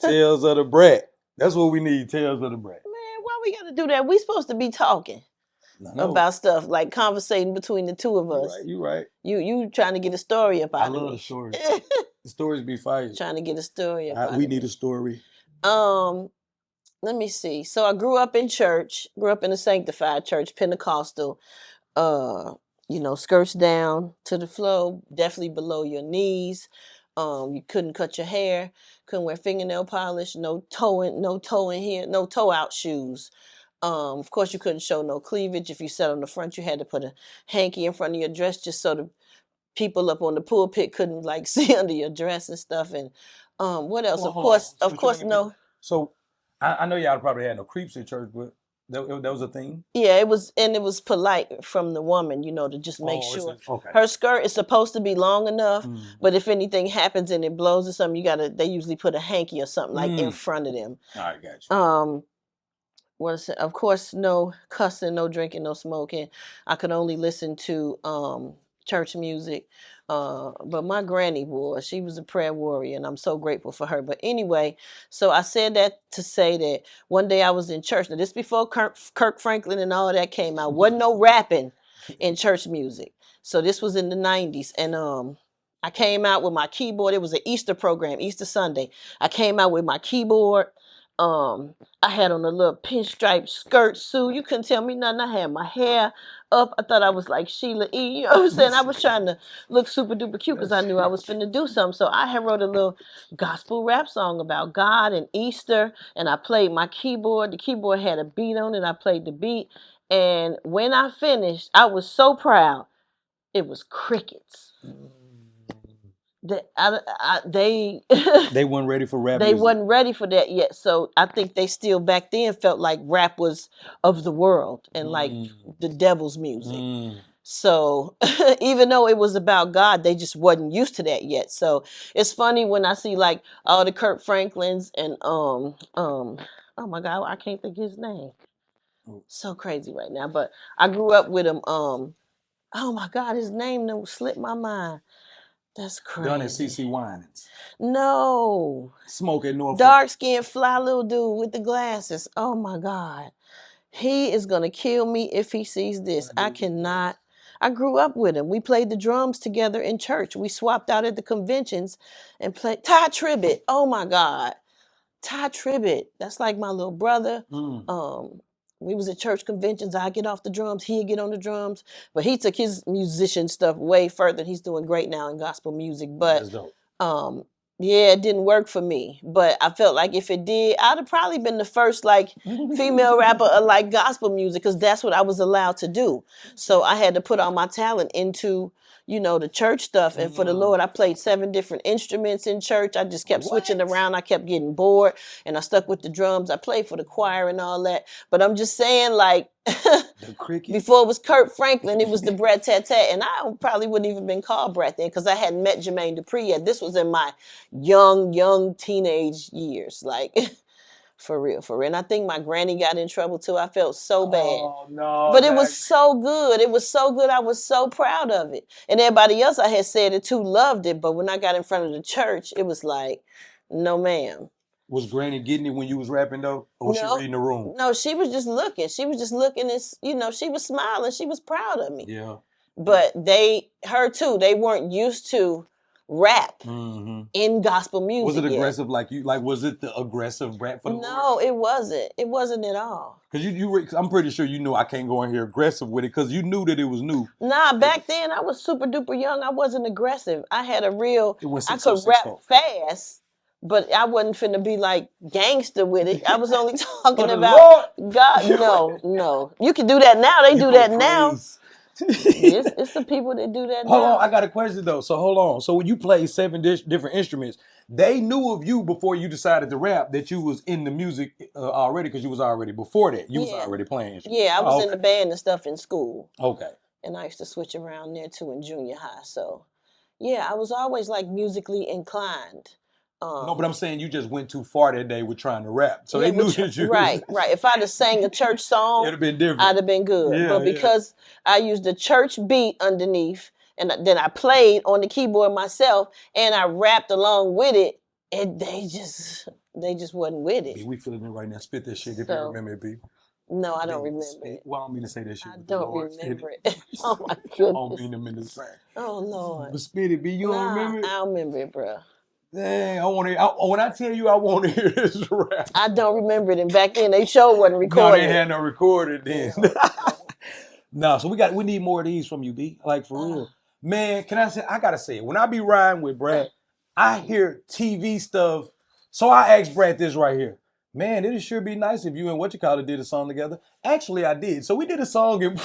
Tales of the Brat. That's what we need. Tales of the Brat. Man, why we gotta do that? We supposed to be talking about stuff, like conversating between the two of us. You right. You trying to get a story up out of me. I love the stories. The stories be fire. Trying to get a story up out of me. We need a story. Let me see. So I grew up in church, grew up in a sanctified church, Pentecostal. Skirts down to the floor, definitely below your knees. You couldn't cut your hair, couldn't wear fingernail polish, no toe in here, no toe out shoes. Of course, you couldn't show no cleavage. If you sat on the front, you had to put a hanky in front of your dress just so the people up on the pulpit couldn't like see under your dress and stuff. And what else? Well, of course, no. So I know y'all probably had no creeps in church, but that was a thing. Yeah, it was polite from the woman, to just make sure her skirt is supposed to be long enough. But if anything happens and it blows or something, they usually put a hanky or something like in front of them. All right, gotcha. Of course, no cussing, no drinking, no smoking. I could only listen to church music. But my granny she was a prayer warrior, and I'm so grateful for her. But anyway, so I said that to say that one day I was in church. Now, this before Kirk Franklin and all of that came out. Wasn't no rapping in church music. So this was in the 90s. And I came out with my keyboard. It was an Easter program, Easter Sunday. I came out with my keyboard. I had on a little pinstripe skirt suit. You couldn't tell me nothing. I had my hair up. I thought I was like Sheila E. You know what I'm saying? I was trying to look super duper cute because I knew I was finna do something. So I had wrote a little gospel rap song about God and Easter, and I played my keyboard. The keyboard had a beat on it. I played the beat, and when I finished, I was so proud. It was crickets. They weren't ready for rap. They wasn't ready for that yet. So I think they still back then felt like rap was of the world and like the devil's music. So even though it was about God, they just wasn't used to that yet. So it's funny when I see like all the Kirk Franklins and oh my God, I can't think of his name. So crazy right now. But I grew up with him. Oh my God, his name slipped my mind. That's crazy. Done at CC Winans. No. Smoking Norfolk. Dark-skinned, fly little dude with the glasses. Oh, my God. He is going to kill me if he sees this. I cannot. I grew up with him. We played the drums together in church. We swapped out at the conventions and played. Ty Tribbett. Oh, my God. Ty Tribbett. That's like my little brother. We was at church conventions. I'd get off the drums. He'd get on the drums. But he took his musician stuff way further. He's doing great now in gospel music. But yeah, it didn't work for me. But I felt like if it did, I'd have probably been the first like female rapper of like gospel music because that's what I was allowed to do. So I had to put all my talent into the church stuff. And for the Lord, I played 7 different instruments in church. I just kept switching around. I kept getting bored and I stuck with the drums. I played for the choir and all that. But I'm just saying like before it was Kirk Franklin, it was the Brat Tat Tat. And I probably wouldn't even been called Brat then because I hadn't met Jermaine Dupri yet. This was in my young teenage years. Like for real. And I think my granny got in trouble too. I felt so bad. Oh, no. But it was so good. It was so good. I was so proud of it. And everybody else I had said it to loved it. But when I got in front of the church, it was like, no, ma'am. Was Granny getting it when you was rapping though? Or was she reading the room? No, she was just looking. She was just looking as, she was smiling. She was proud of me. Yeah. But her too, they weren't used to rap in gospel music. Was it aggressive like you? Like, was it the aggressive rap for the No, Lord? it wasn't. It wasn't at all. Because I'm pretty sure you knew I can't go in here aggressive with it because you knew that it was new. Nah, back then I was super duper young. I wasn't aggressive. I had I could rap fast, but I wasn't finna be like gangster with it. I was only talking about God. No. You can do that now. They do that now. It's the people that do that now. Hold on, I got a question though. So hold on. So when you played 7 different instruments, they knew of you before you decided to rap that you was in the music already because you was already before that. You was already playing instruments. Yeah, I was in the band and stuff in school. Okay. And I used to switch around there too in junior high. So yeah, I was always like musically inclined. No, but I'm saying you just went too far that day with trying to rap. So they knew that you Right. If I'd have sang a church song, it'd have been different. I'd have been good. Yeah, but because I used the church beat underneath, and then I played on the keyboard myself, and I rapped along with it, and they just They just wasn't with it. B, we feeling it right now. Spit that shit if you So, remember it, B. no, I don't B, remember spit. it. Well, I don't mean to say that shit I with the don't Lord. remember it. Oh my I don't goodness. mean to mean to say. Oh Lord. But spit it, B. You don't remember it? I don't remember it, bro. Dang, I want to. When I tell you, I want to hear this rap. I don't remember it. And back then, they sure wasn't No, recorded. they had no recorded then. No, so we need more of these from you, B. Like for real. Man, can I say, I gotta say it. When I be riding with Brat, I hear TV stuff. So I asked Brat this right here. Man, it'd sure be nice if you and did a song together. Actually, I did. So we did a song and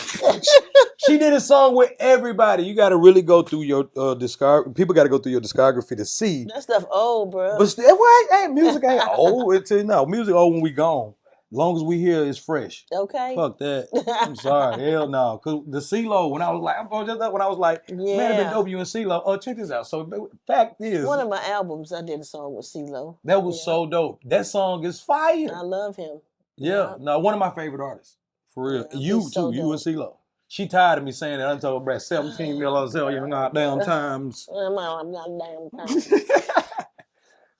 she did a song with everybody. You gotta really go through your discography. People gotta go through your discography to see. That stuff old, bro. But still, what? Hey, music ain't old. Until now, music old when we gone. Long as we hear it's fresh. Okay. Fuck that. I'm sorry. Hell no. Cause the CeeLo, when I was like, man, it been dope you and CeeLo. Oh, check this out. So fact is, one of my albums, I did a song with CeeLo. That was so dope. That song is fire. I love him. Yeah. No, one of my favorite artists. For real. Yeah, you too. so You and CeeLo. She tired of me saying that. I told Brad 17 mil on sale, you goddamn times. I'm goddamn times.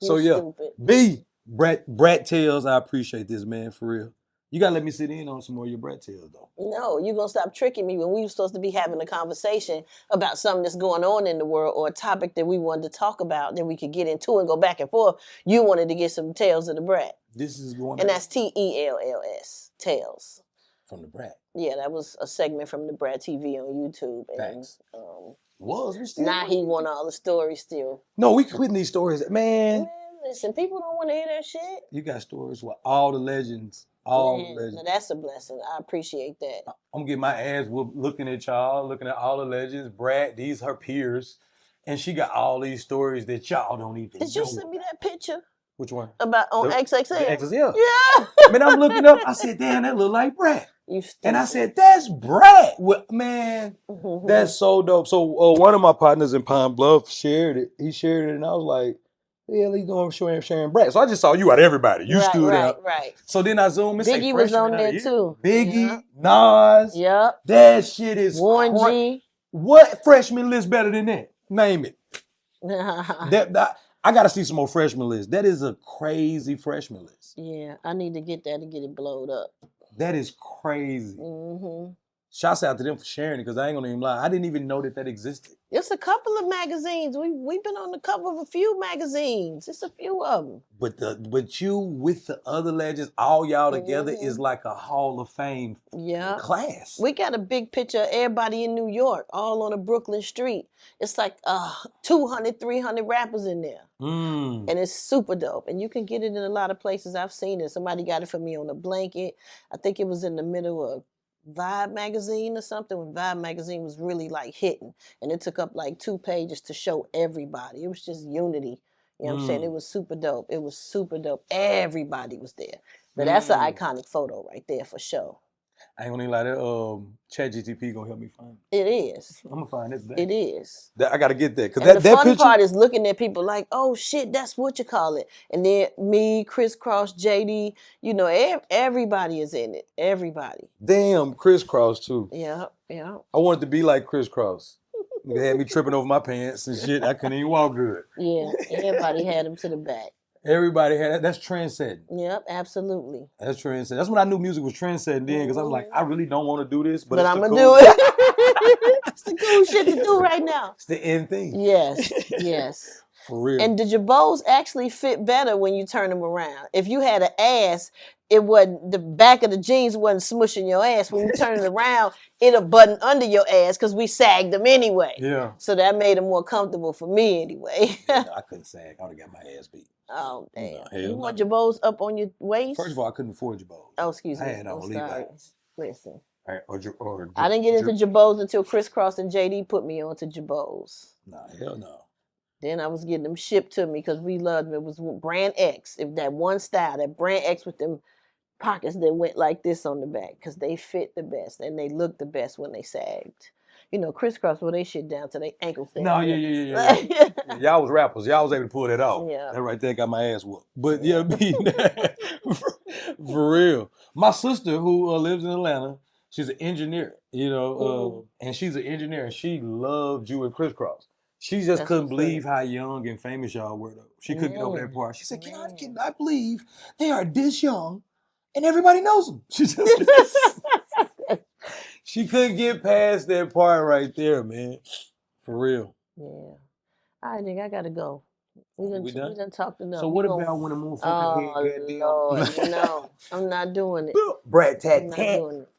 So yeah. Stupid. B. Brat Tales, I appreciate this, man, for real. You gotta let me sit in on some more of your Brat Tales, though. No, you're gonna stop tricking me when we were supposed to be having a conversation about something that's going on in the world or a topic that we wanted to talk about that we could get into and go back and forth. You wanted to get some Tales of the Brat. This is going and that's TELLS, Tales. From the Brat. Yeah, that was a segment from the Brat TV on YouTube. Thanks. And now he want all the stories still. No, we quitting these stories, man. Listen, people don't want to hear that shit. You got stories with all the legends. All the legends. Now that's a blessing. I appreciate that. I'm getting my ass whooped looking at y'all, looking at all the legends. Brat, these her peers. And she got all these stories that y'all don't even know. Did you send me that picture? Which one? About on XXL? XXL. Yeah. Man, I'm looking up. I said, damn, that look like Brat. And I said, that's Brat. Well, man, that's so dope. So one of my partners in Pine Bluff shared it. He shared it, and I was like, the hell he doing sharing Brat? So I just saw you out of everybody. You stood out. Right. So then I zoomed in. Biggie was on there too. Biggie, Nas. Yep. That shit is Warren G. What freshman list better than that? Name it. I got to see some more freshman lists. That is a crazy freshman list. Yeah, I need to get that and get it blowed up. That is crazy. Shouts out to them for sharing it, because I ain't gonna even lie. I didn't even know that existed. It's a couple of magazines. We've been on the cover of a few magazines. It's a few of them. But you with the other legends, all y'all together is like a Hall of Fame class. We got a big picture of everybody in New York, all on a Brooklyn street. It's like 200, 300 rappers in there. And it's super dope. And you can get it in a lot of places. I've seen it. Somebody got it for me on a blanket. I think it was in the middle of Vibe magazine or something, when Vibe magazine was really like hitting, and it took up like 2 pages to show everybody. It was just unity. You know what I'm saying? It was super dope. It was super dope. Everybody was there. But that's an iconic photo right there for sure. I ain't gonna lie, that ChatGPT gonna help me find it. It is. I'm gonna find it today. It is. I gotta get that. And the fun part is looking at people like, oh shit, that's what you call it. And then me, Crisscross, JD, you know, everybody is in it. Everybody. Damn, Crisscross too. Yeah. I wanted to be like Crisscross. They had me tripping over my pants and shit. I couldn't even walk good. Yeah, everybody had them to the back. Everybody had that. That's trendsetting. Yep, absolutely. That's trendsetting. That's when I knew music was trendsetting then, because I was like, I really don't want to do this, but I'm going to do it. It's the cool shit to do right now. It's the end thing. Yes. For real. And the jabos actually fit better when you turn them around. If you had an ass, it wasn't, the back of the jeans wasn't smushing your ass. When you turn it around, it'll button under your ass because we sagged them anyway. Yeah. So that made them more comfortable for me anyway. I couldn't sag. I would have got my ass beat. Oh, damn. No, you want jabos up on your waist? First of all, I couldn't afford jabos. Oh, excuse me. I had all Levi's. Listen. I didn't get into jabos until Crisscross and JD put me onto jabos. Nah, hell no. Then I was getting them shipped to me because we loved them. It was brand X. If that one style, that brand X with them pockets that went like this on the back, because they fit the best and they looked the best when they sagged. You know, Crisscross, well, they shit down to their ankles. No, yeah. Y'all was rappers. Y'all was able to pull that off. Yeah. That right there got my ass whooped. But yeah, for real. My sister, who lives in Atlanta, she's an engineer, you know, and she's an engineer, and she loved you and Crisscross. She just That's couldn't what's believe how young and famous y'all were, though. She couldn't get over that Man, part. She said, man. cannot believe they are this young and everybody knows them. She just she couldn't get past that part right there, man. For real. Yeah. I think I gotta go. We We done? done talked enough. So You what gon' about when a motherfucker Oh head goddamn Lord, no, I'm not doing it. Brat I'm tat not tat? doing it.